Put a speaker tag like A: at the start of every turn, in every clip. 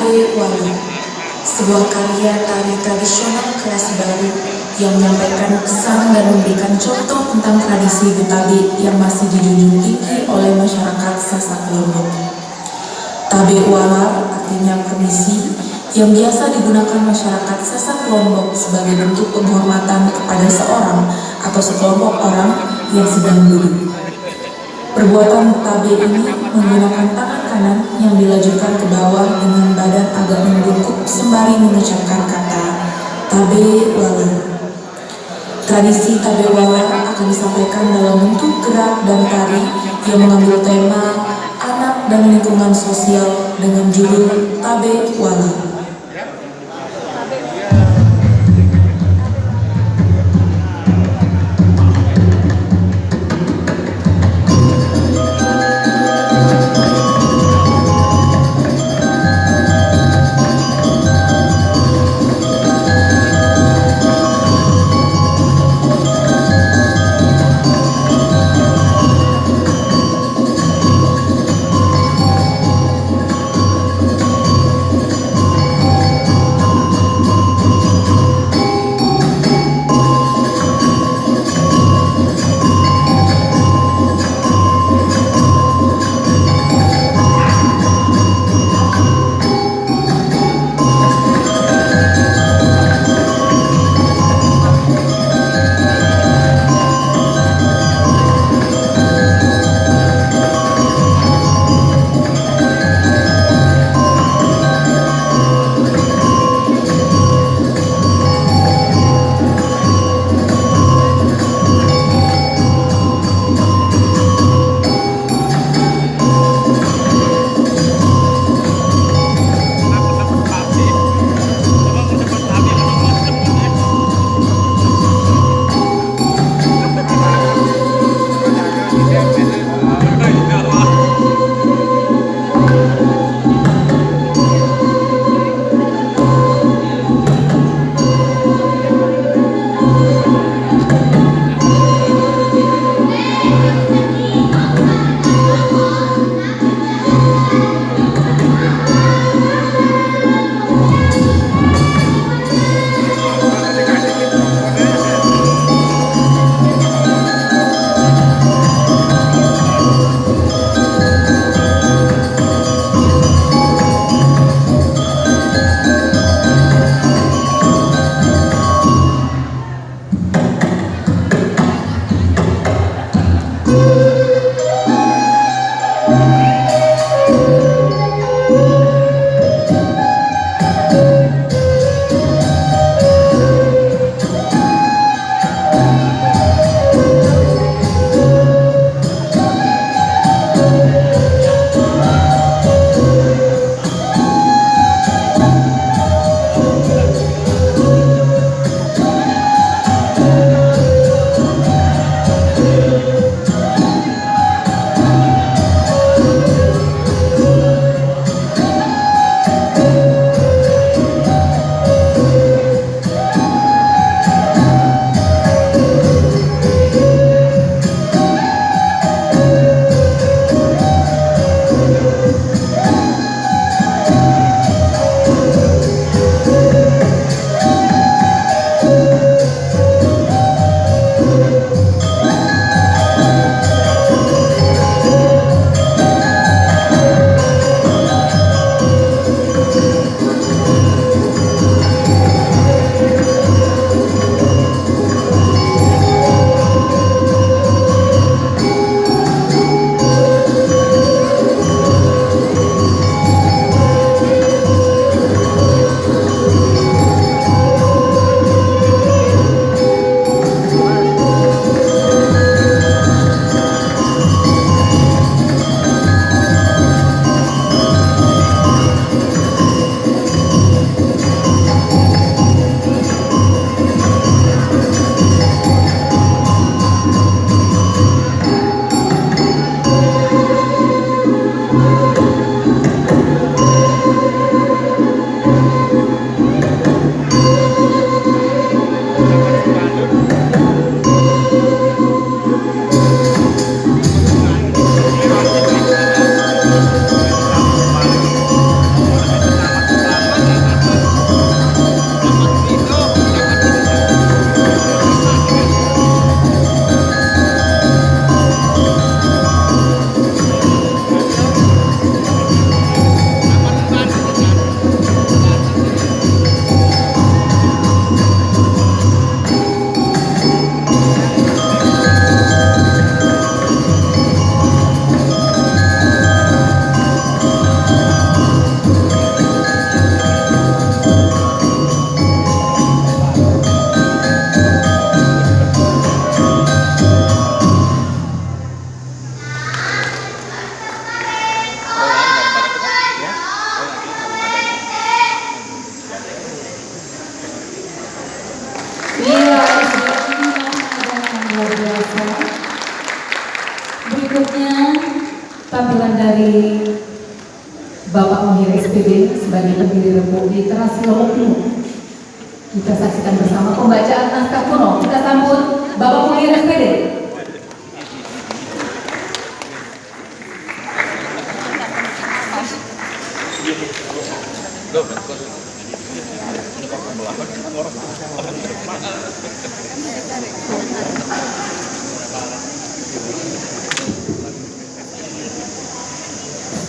A: Tabe Wali, sebuah karya tari tradisional kreasi baru yang menyampaikan pesan dan memberikan contoh tentang tradisi Betawi yang masih dijunjung tinggi oleh masyarakat Sasak Lombok. Tabe Walar artinya permisi yang biasa digunakan masyarakat Sasak Lombok sebagai bentuk penghormatan kepada seorang atau sekelompok orang yang sedang duduk. Perbuatan tabe ini menggunakan tangan kanan yang dilajurkan ke bawah dengan badan agak membungkuk sembari mengucapkan kata tabe walar. Tradisi tabe walar akan disampaikan dalam bentuk gerak dan tari yang mengambil tema anak dan lingkungan sosial dengan judul tabe walar.
B: sambutan dari Bapak Muhir SPD sebagai pendiri Republik Terasi Lombok Timur. Kita saksikan bersama pembacaan naskah kuno. Kita sambut Bapak Muhir SPD.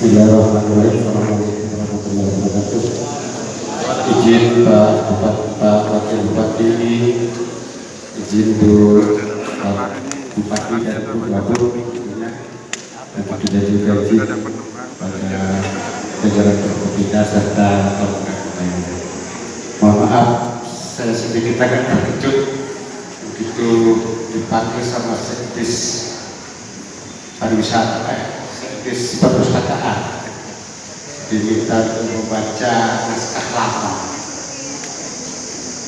C: Bismillahirrahmanirrahim. Assalamualaikum warahmatullahi wabarakatuh. Izin Pak Wakil Bupati, izin Bu Bupati dan Bu Wabub, dan juga izin pada jajaran Forkopimda serta kawan-kawan lainnya. Mohon maaf, saya sedikit agak terkejut begitu dipanggil sama Sekdis Pariwisata. Di perpustakaan diminta untuk membaca naskah lama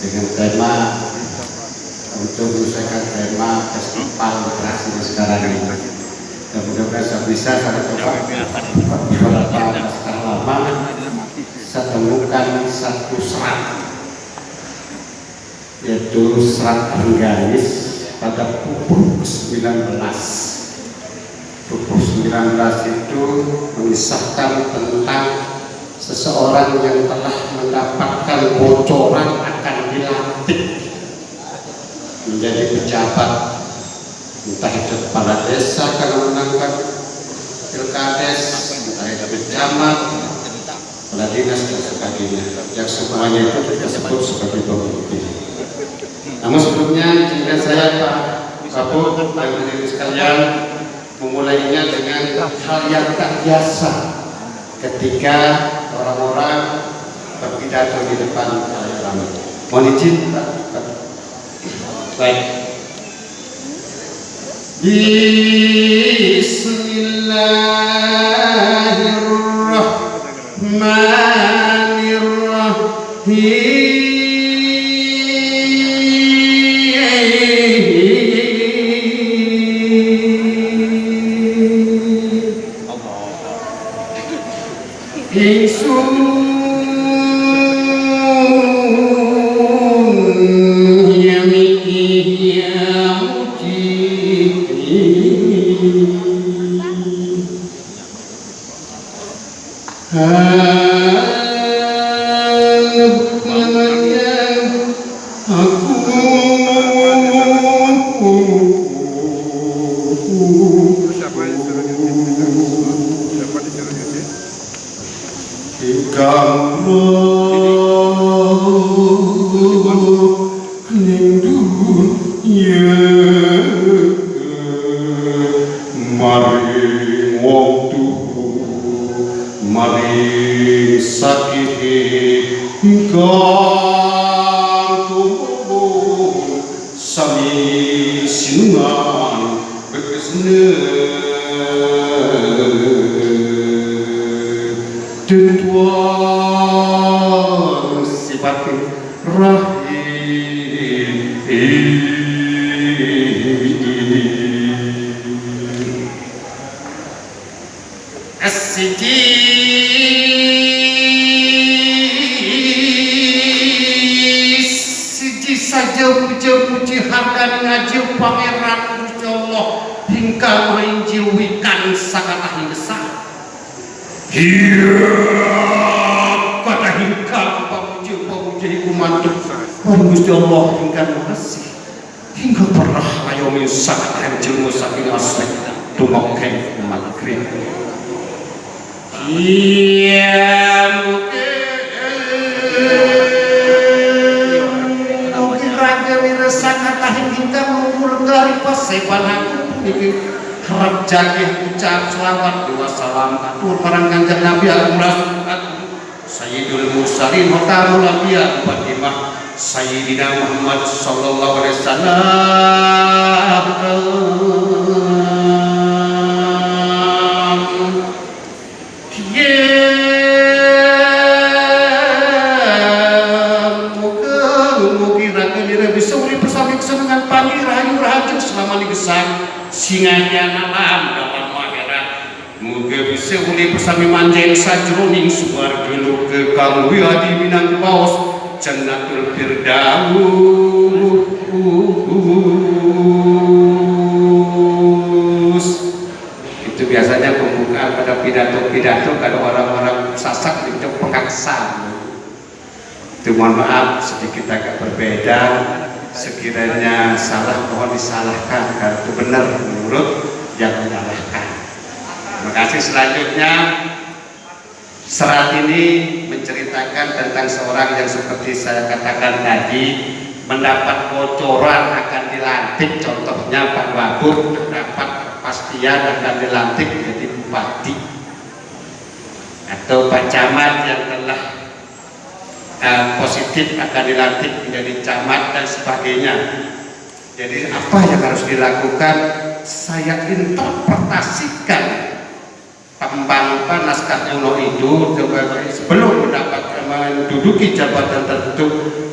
C: dengan tema untuk menyelesaikan tema festival literasi sekarang ini. Dan mudah-mudahan saya bisa coba beberapa naskah lama saya temukan satu serat, yaitu serat Rengganis pada pukul 19. Pukul 19 itu mengisahkan tentang seseorang yang telah mendapatkan bocoran akan dilantik menjadi pejabat, entah itu kepala desa karena menangkan pilkades, entah itu pejabat, kepala dinas dan sebagainya, yang semuanya itu kita sebut sebagai pemimpin. Namun sebelumnya izinkan saya Pak Kabut dan hadirin sekalian memulainya dengan hal yang tak biasa ketika orang-orang berpidato di depan halayak ramai. Mohon izin Pak. Baik. Bismillahirrahmanirrahim. Gusti Allah hingga makasih hingga pernah ayomi sangat hancur saking aspek tumoken maghrib. Mungkin raga wira sangat hingga menggulung pasebanaku harap jagih ucap selawat dua salam atur parang kanjeng Nabi al-Muhammad Sayyidul Mursalin wa ta'ala Nabiya Fatimah Sayyidina Muhammad sallallahu alaihi wasallam. Mugi raga bisa urip bersama kesenangan pagi rahayu rahayu selama di gesang singanya alam dalam akhirat. Mugi bisa seuli bersami manjeng sajroning suwargana kekang wiyadi minang paos Jannatul Firdaus. Itu biasanya pembukaan pada pidato-pidato kalau orang-orang sasak itu pengaksa. Itu mohon maaf sedikit agak berbeda, sekiranya salah mohon disalahkan kalau itu benar menurut yang menyalahkan. Terima kasih. Selanjutnya serat ini menceritakan tentang seorang yang seperti saya katakan tadi mendapat bocoran akan dilantik, contohnya Pak Wabub mendapat kepastian akan dilantik menjadi bupati, atau Pak Camat yang telah positif akan dilantik menjadi camat dan sebagainya. Jadi apa yang harus dilakukan? Saya interpretasikan pembangunan naskah Uno itu sebelum menduduki jabatan tertentu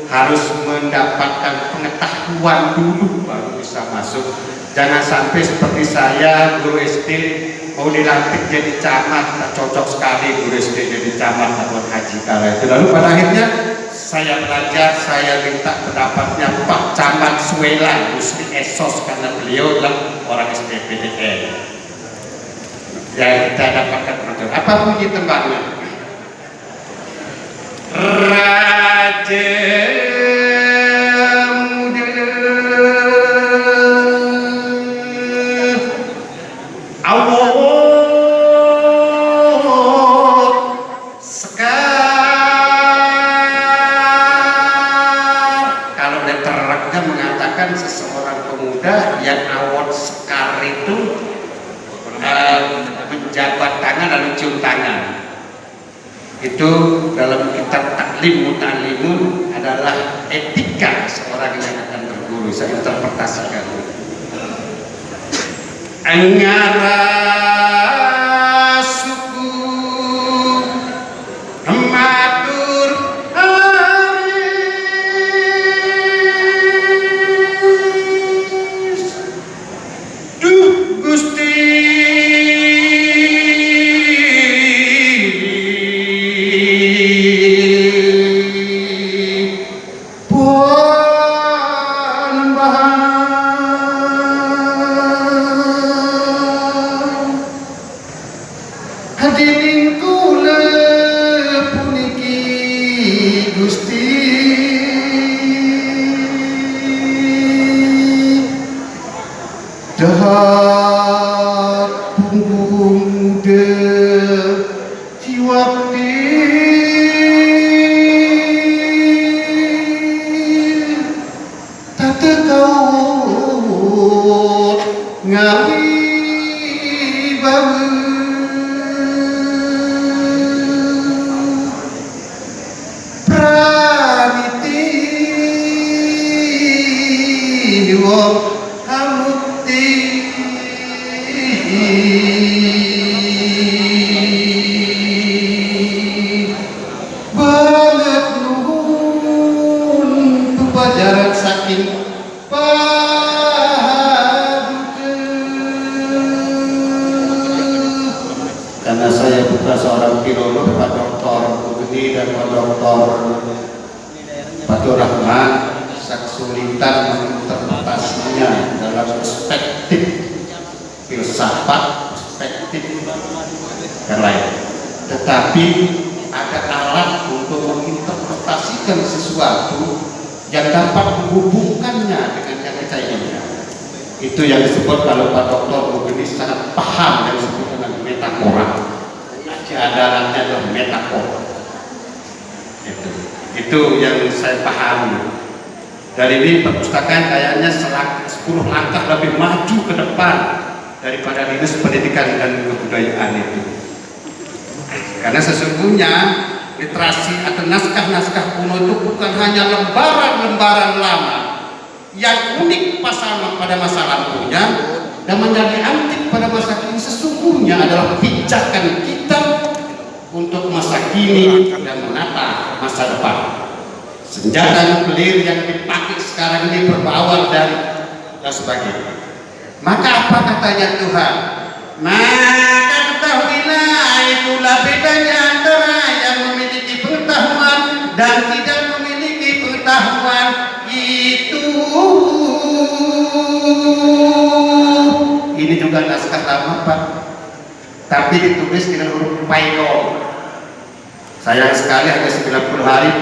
C: harus mendapatkan pengetahuan dulu baru bisa masuk. Jangan sampai seperti saya guru SD mau dilantik jadi camat, tak cocok sekali guru SD jadi camat atau haji kala itu. Lalu pada akhirnya saya belajar, saya minta pendapatnya Pak Camat Suela Gusti Esos karena beliau adalah orang STPDN. Ya, kita dapatkan penonton. Apa bunyi tembaknya? Raja muda awal sekar. Kalau letternya mengatakan seseorang pemuda yang awal sekar itu menjabat tangan lalu cium tangan. Itu dalam kitab Taklim Muta'alimun adalah etika seorang yang akan berguru. Saya interpretasikan. Angara suku matur aris duh Gusti dahat punggung muda jiwakti tata kau ngawi bawa praniti wong banget nuhun tupajaran saking paduka. Karena saya bukan seorang filolog, Pak Dr. Budi dan Pak Dr. Fatur Rahman kesulitan menginterpretasinya dalam perspektif filsafat, perspektif yang lain. Tetapi ada alat untuk menginterpretasikan sesuatu yang dapat menghubungkannya dengan yang kita inginkan. Itu yang disebut kalau Pak Dr. Mugeni sangat paham yang disebut dengan metafora. Keadaannya adalah metafora. Itu yang saya pahami. Dari ini perpustakaan kayaknya 10 langkah lebih maju ke depan daripada Dinas Pendidikan dan Kebudayaan itu. Karena sesungguhnya literasi atau naskah-naskah kuno itu bukan hanya lembaran-lembaran lama yang unik pada masa lampunya dan menjadi antik pada masa kini. Sesungguhnya adalah pijakan kita untuk masa kini dan menata masa depan. Senjata nuklir yang dipakai sekarang ini berbawah dan sebagainya. Maka apa katanya Tuhan? Maka ketahui itulah bedanya antara yang memiliki pengetahuan dan tidak memiliki pengetahuan. Itu ini juga naskah lama Pak, tapi ditulis dengan huruf Paidong. Sayang sekali hanya 90 hari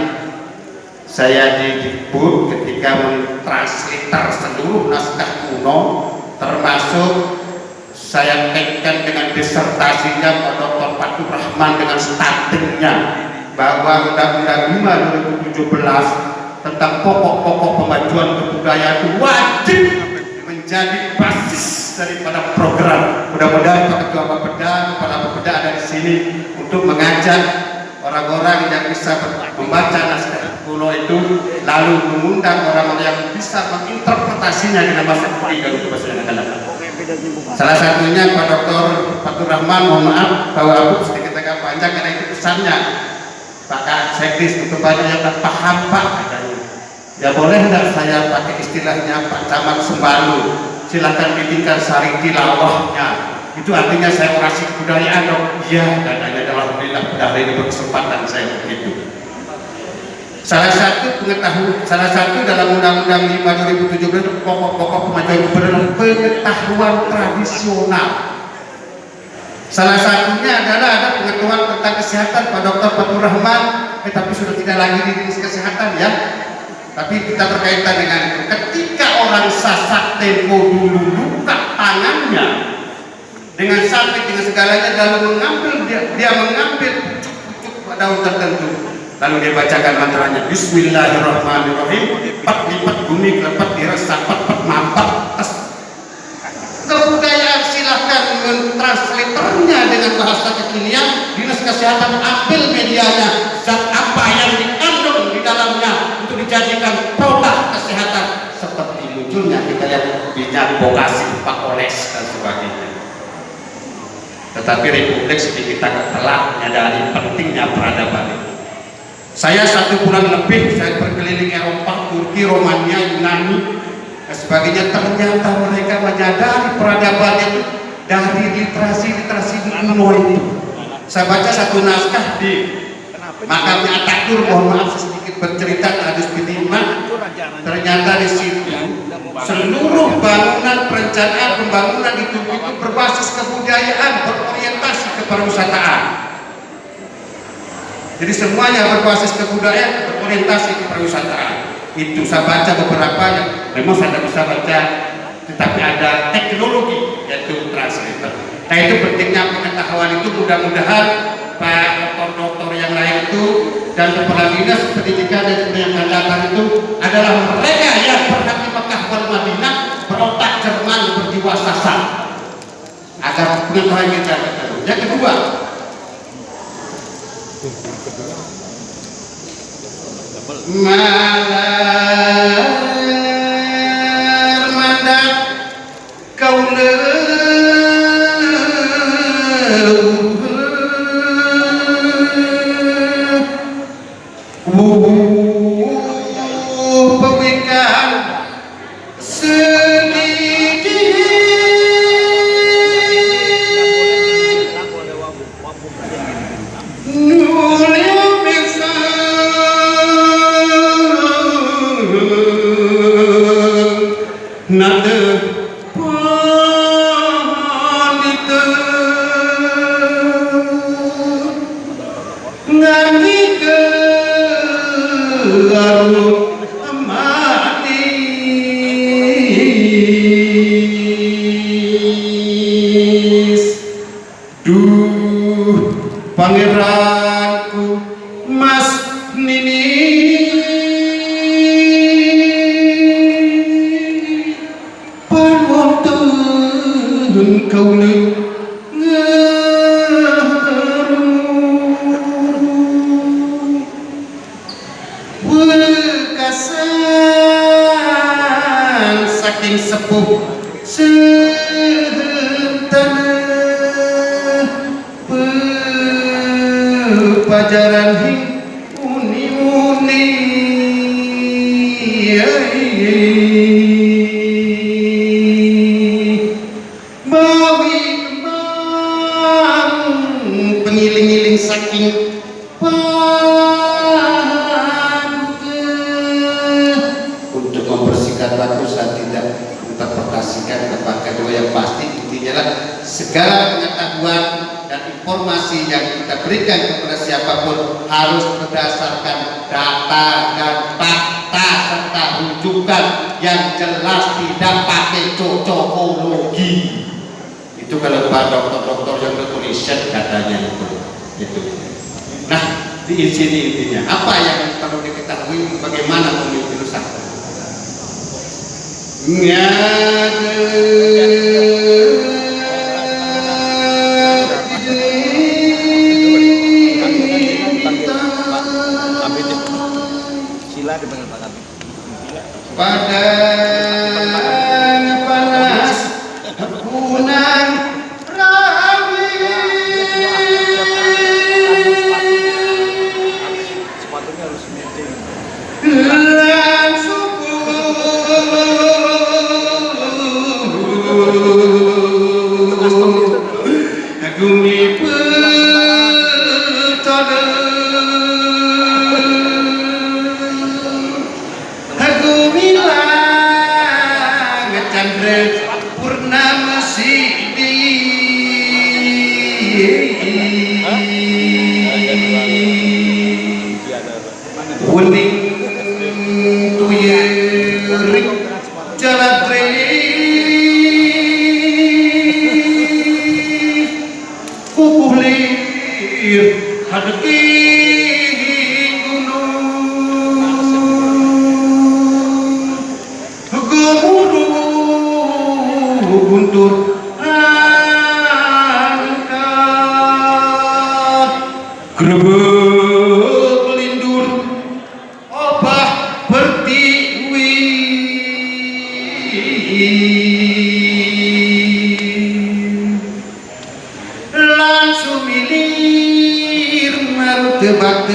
C: saya didikbud ketika mentranslator seluruh naskah kuno, termasuk saya tekan dengan disertasinya Pak Dr. Fatur Rahman dengan statiknya bahwa Undang-Undang 5 2017 tentang pokok-pokok pemajuan kebudayaan wajib menjadi basis daripada program. Mudah-mudahan Pak Ketua Bapeda, Kepala Bapeda ada di sini untuk mengajak orang-orang yang bisa membaca naskah kuno itu, lalu mengundang orang-orang yang bisa menginterpretasinya dengan bahasa ketiga untuk bahasa yang akan datang. Salah satunya Pak Dr. Fatur Rahman, mohon maaf bahwa aku sedikit agak panjang karena itu pesannya Pak Sekdis untuk banyak yang tak paham Pak katanya. Ya boleh enggak saya pakai istilahnya Pak Camat Sembalu, silakan bikinkan sari tilawahnya. Itu artinya saya orasi kebudayaan dong. Iya, katanya alhamdulillah pada hari ini berkesempatan saya begitu. Salah satu dalam Undang-Undang 5 2017 pokok-pokok pemajuan kebudayaan pengetahuan tradisional. Salah satunya adalah ada pengetahuan tentang kesehatan Pak Dr. Fatur Rahman, tapi sudah tidak lagi di dinas kesehatan ya. Tapi kita berkaitan dengan itu. Ketika orang sasak tempo dulu luka tangannya dengan sampai dengan segalanya, lalu dia mengambil pucuk-pucuk daun tertentu, lalu dia bacakan mantranya Bismillahirrahmanirrahim, lipat bumi kelepat dirasa pat mampat tes. Kebudayaan silahkan mentranslatornya dengan bahasa kekinian. Dinas Kesehatan ambil medianya, zat apa yang dikandung di dalamnya untuk dijadikan produk kesehatan, seperti munculnya kita lihat minyak bokasi, pakoles dan sebagainya. Tetapi Republik sedikit agak telat menyadari pentingnya peradaban itu. Saya 1 bulan lebih saya berkeliling Eropa, Turki, Romania, Yunani dan sebagainya. Ternyata mereka menyadari peradaban itu dari literasi kuno itu. Saya baca satu naskah di makamnya Ataturk, mohon maaf sedikit bercerita hadis Bidima. Ternyata di situ seluruh bangunan perencanaan pembangunan itu berbasis kebudayaan, berorientasi ke pariwisataan. Jadi semuanya berbasis kebudayaan, berorientasi ke pariwisataan. Itu saya baca beberapa yang memang saya tidak bisa baca, tetapi ada teknologi yaitu translator. Nah itu pentingnya pengetahuan itu. Mudah-mudahan Pak dokter-dokter yang lain itu dan kepala dinas pendidikan dan kebudayaan datang itu adalah mereka yang pernah di Mekah wal Madinah, berotak Jerman, berjiwa sasar, agar pengetahuan kita betul. Yang kedua, malar mandat kau pemikan sedikit nulia bisa nada pandita ngani ke Arut manis, duh pangeranku Mas Nini, panwonten kaula wekasan saking sepuh sentana pepajaran hing uni-uni bawi kembang diberikan kepada siapapun harus berdasarkan data dan fakta serta rujukan yang jelas, tidak pakai cocokologi. Itu kalau Pak dokter-dokter yang bertulisan katanya itu. Nah, di sini intinya apa yang perlu diketahui bagaimana pemimpin Nusantara. Pada panas gunung rawi lan suku gumi petana Purnama Sidi Wening Tuyerik Jalatri Kukulir Hadeki Guntur angkat grebek lindur obah bertiwi langsung milir marut tebak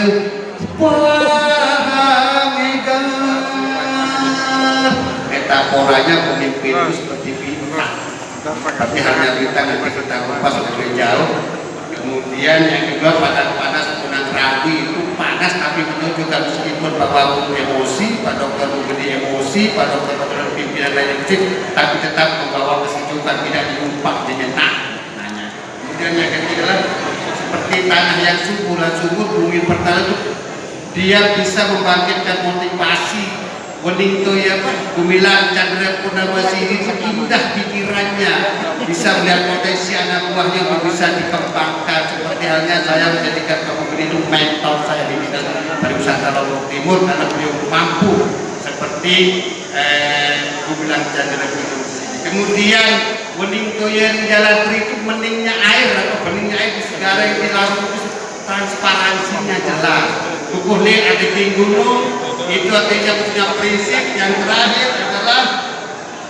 C: wahangega metaforanya pemimpin seperti bintang, tapi hanya bintang yang kita kupas dari jauh. Kemudian yang kedua panas gunung rapi itu panas tapi menunjukkan meskipun Bapak emosi, Pak Dokter memberi emosi, Pak Dokter pimpinan lain kecil, tapi tetap membawa kesejukan, tidak diumpak menyenang. Kemudian yang ketiga seperti tanah yang subur bumi pertanian itu dia bisa membangkitkan motivasi. Wening to ya Pak, Gumilang Chandra Purnama Sidi itu indah pikirannya, bisa melihat potensi anak buahnya yang bisa dikembangkan. Seperti halnya saya menjadikan Bapak Gubernur itu mentor saya di bidang pariwisata Lombok Timur karena beliau mampu seperti Gumilang Chandra Purnama Sidi. Kemudian wening to ya Jalatri itu meningnya air atau beningnya air di segala yang di laut itu transparansinya jelas. Kukulir ada di gunung itu artinya punya prinsip. Yang terakhir adalah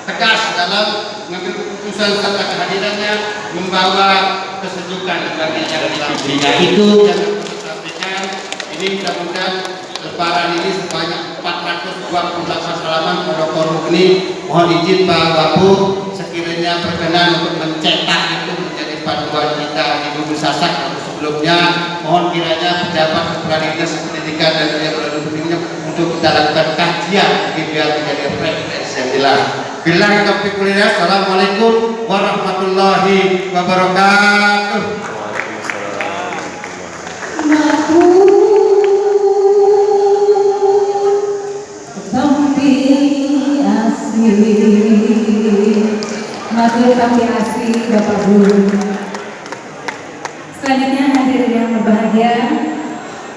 C: tegas dalam mengambil keputusan serta kehadirannya membawa kesejukan bagi yang dilampirnya. Itu yang disampaikan. Ini mudah-mudahan lebaran ini sebanyak 428 halaman Protokol Mugni. Mohon izin Pak Wapu sekiranya berkenan untuk mencetak itu menjadi panduan kita di Bumi Sasak. Sebelumnya mohon kiranya pejabat kepala dinas pendidikan dan pendidikan untuk kita lakukan kajian biar menjadi referensi yang jelas. Bila kita kuliah, assalamualaikum warahmatullahi wabarakatuh.
B: Matur kami asih Bapak Guru. Selanjutnya hadirin yang berbahagia,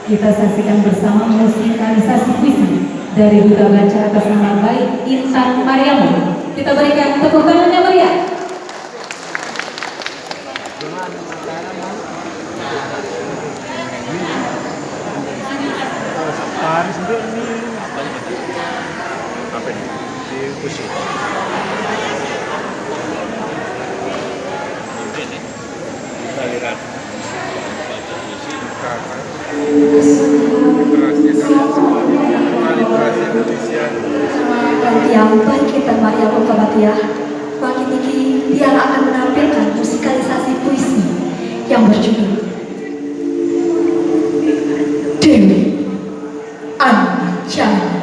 B: kita saksikan bersama musikalisasi puisi dari Duta Baca atas nama baik Intan Mariamu. Kita berikan tepuk tangan yang meriah.
D: Apa ini? Di puisi. Aliran
E: yang baik kita Maria Muhammadiyah makin tinggi dia akan menampilkan musikalisasi puisi yang berjudul Dewi Anjani.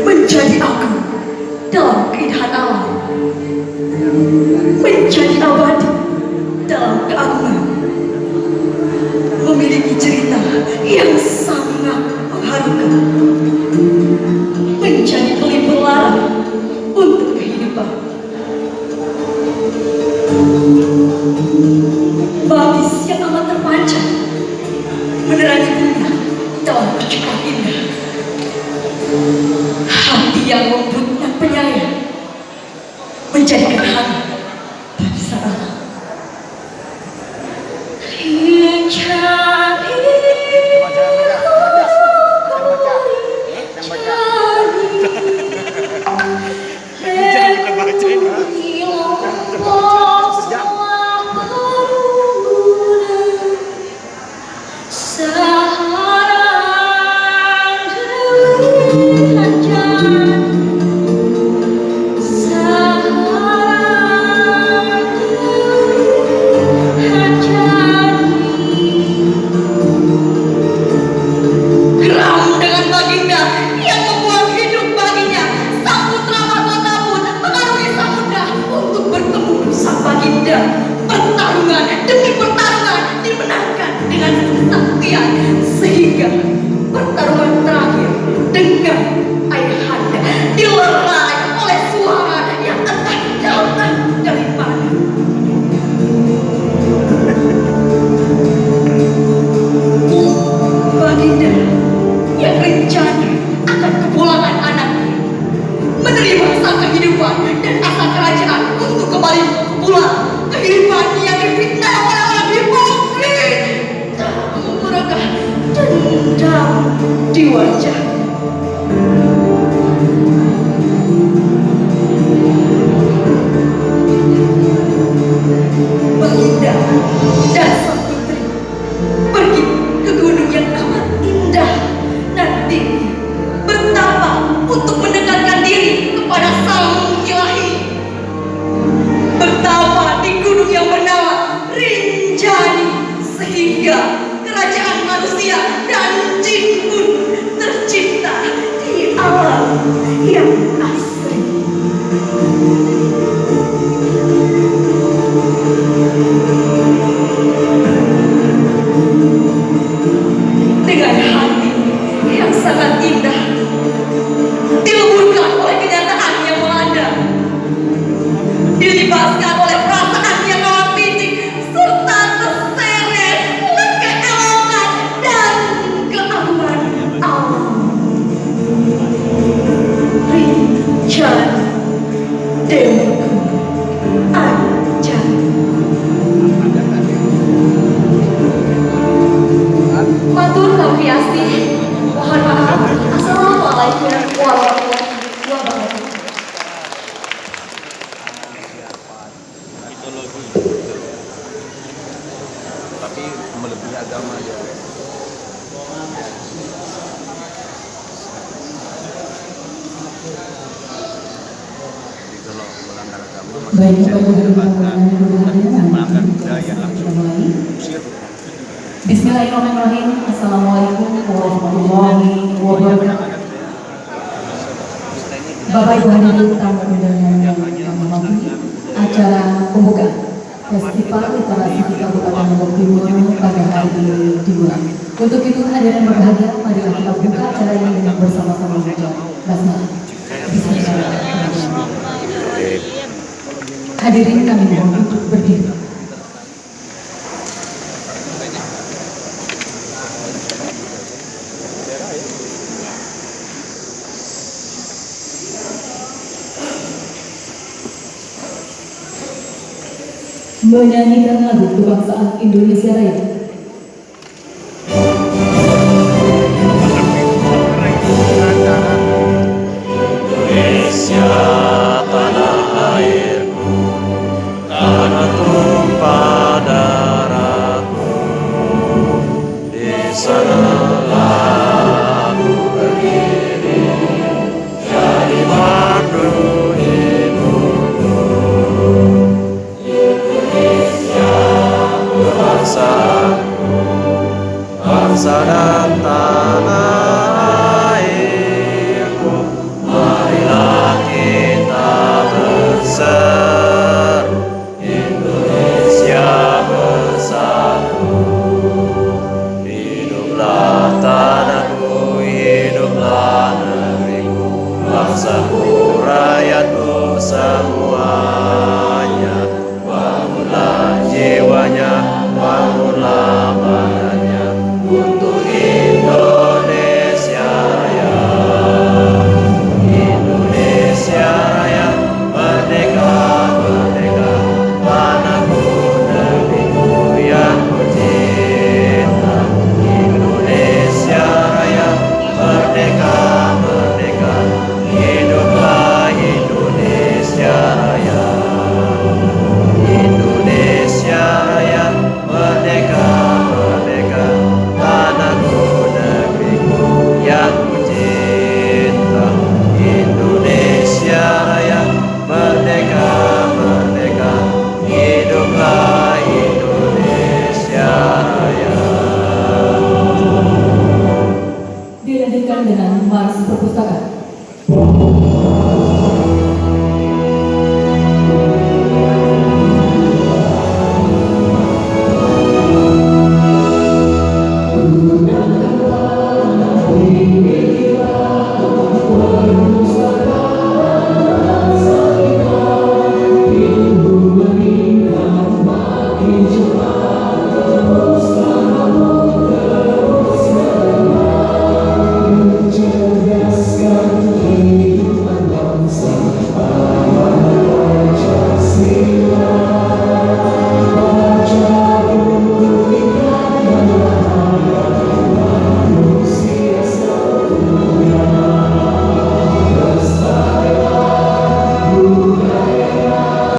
E: Menjadi aku dalam keindahan alam, menjadi abadi yang sangat mengharukan, menjadi pelipur lara untuk kehidupan. Babis yang amat terpanjang menerangi dunia dalam percikan indah. Hati yang lembut dan penyayang menjadikan hati bagi sarana. Pertarungan demi pertarungan dimenangkan dengan kesaktian, sehingga pertarungan terakhir dengan ayahanda dilerai oleh suara yang entah datang dari mana. Baginda yang rencana akan kepulangan anaknya, menerima sang kehidupan dan asa kerajaan untuk kembali pulang. Kehidupan yang difitnah oleh orang hipokrit dan menggerakkan dendam di wajah. Baginda dan sang putri pergi ke gunung yang amat indah nanti bertapa untuk mendekatkan diri kepada sang ilahi. Bertapa di gunung yang bernama Rinjani, sehingga kerajaan manusia dan jin pun tercipta di alam yang asli. Dengan hati yang sangat indah, dileburkan oleh kenyataan yang melanda, dilibaskan oleh perasaan yang amat picik, serta terseret oleh keelokan dan keagungan alam. Rinjan Dewaku Anjan. Matur Kampiasi, mohon maaf. Assalamualaikum warahmatullahi wabarakatuh.
D: Tapi melebihi agama ya. Jadi kalau melanggar agama
B: Baik, Bapak Ibu Hadirin yang berbahagia,
D: melanggar budaya langsung usir.
B: Bismillahirrahmanirrahim. Assalamualaikum warahmatullahi wabarakatuh. Bapak Ibu hadirin tamu undangan yang kami hormati, acara pembuka Festival Literasi di Kabupaten Lombok Timur pada hari ini dimulai. Untuk itu hadirin berbahagia, marilah kita buka acara ini dengan bersama-sama membaca basmalah. Bismillahirrahmanirrahim. Hadirin kami mohon untuk berdiri. Menyanyikan lagu kebangsaan Indonesia Raya.
F: Indonesia tanah airku, tanah tumpah darahku. Di sanalah aku berdiri, jadi mandu ibuku. Bangsaku, bangsa dan tanah airku, marilah kita berseru, Indonesia bersatu. Hiduplah
B: untuk